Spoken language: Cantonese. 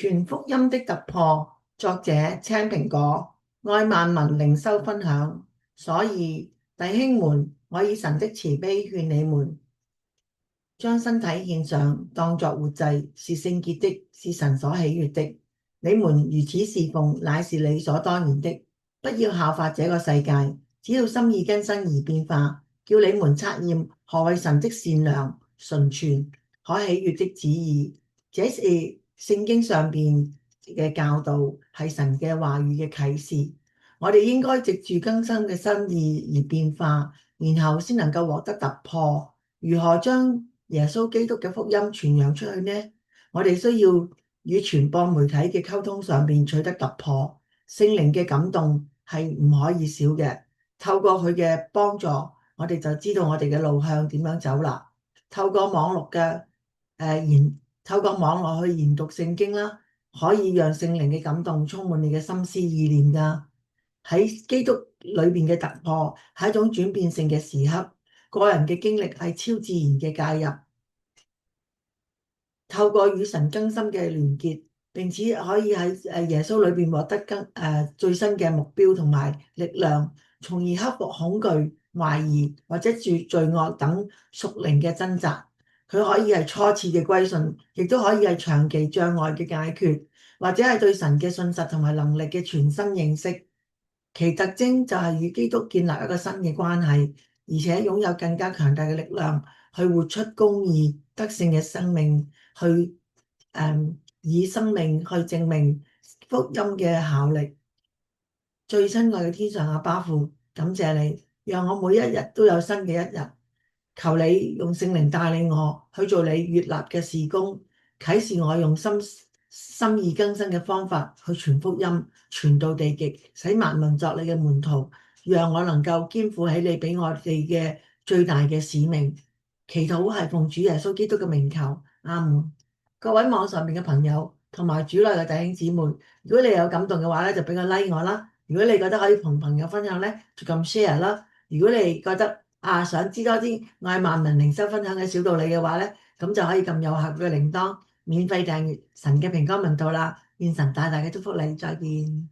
全福音的突破，作者青蘋果，愛萬民靈修分享。所以弟兄們，我以神的慈悲勸你們，將身體獻上，當作活祭，是聖潔的，是神所喜悅的。你們如此侍奉，乃是理所當然的。不要效法這個世界，只要心意更新而變化，叫你們察驗何為神的善良、純全、可喜悅的旨意。這是聖經上邊嘅教導，係神嘅話語嘅啟示。我哋應該藉住更新嘅心意而變化，然後先能夠獲得突破。如何將耶穌基督嘅福音傳揚出去呢？我哋需要與傳播媒體嘅溝通上邊取得突破。聖靈嘅感動係唔可以少嘅。透過佢嘅幫助，我哋就知道我哋嘅路向點樣走啦。透過網絡嘅透過網絡去研讀聖經啦，可以讓聖靈嘅感動充滿你嘅心思意念㗎。喺基督裏邊嘅突破係一種轉變性嘅時刻，個人嘅經歷係超自然嘅介入。透過與神更深嘅連結，並且可以喺耶穌裏邊獲得最新嘅目標同埋力量，從而克服恐懼、懷疑或者罪惡等屬靈嘅掙扎。佢可以係初次嘅歸信，亦都可以係長期障礙嘅解決，或者係對神嘅信實同埋能力嘅全新認識。其特徵就係與基督建立一個新嘅關係，而且擁有更加強大嘅力量去活出公義、得勝嘅生命，去以生命去證明福音嘅效力。最親愛嘅天上阿爸父，感謝你，讓我每一日都有新嘅一日。求你用聖靈帶領我去做你悅納嘅事工，啟示我用心意更新嘅方法去傳福音，傳到地極，使萬民作你嘅門徒，讓我能夠肩負起你俾我哋嘅最大嘅使命。祈禱係奉主耶穌基督嘅名求，阿門。各位網上面嘅朋友同埋主內嘅弟兄姊妹，如果你有感動嘅話咧，就俾個 like 我啦。如果你覺得可以同朋友分享咧，就撳 share 啦。如果你覺得想知多啲愛萬民靈修分享嘅小道理嘅話咧，咁就可以撳右下角嘅鈴鐺，免費訂閱神嘅平安文道啦。願神大大嘅祝福你，再見。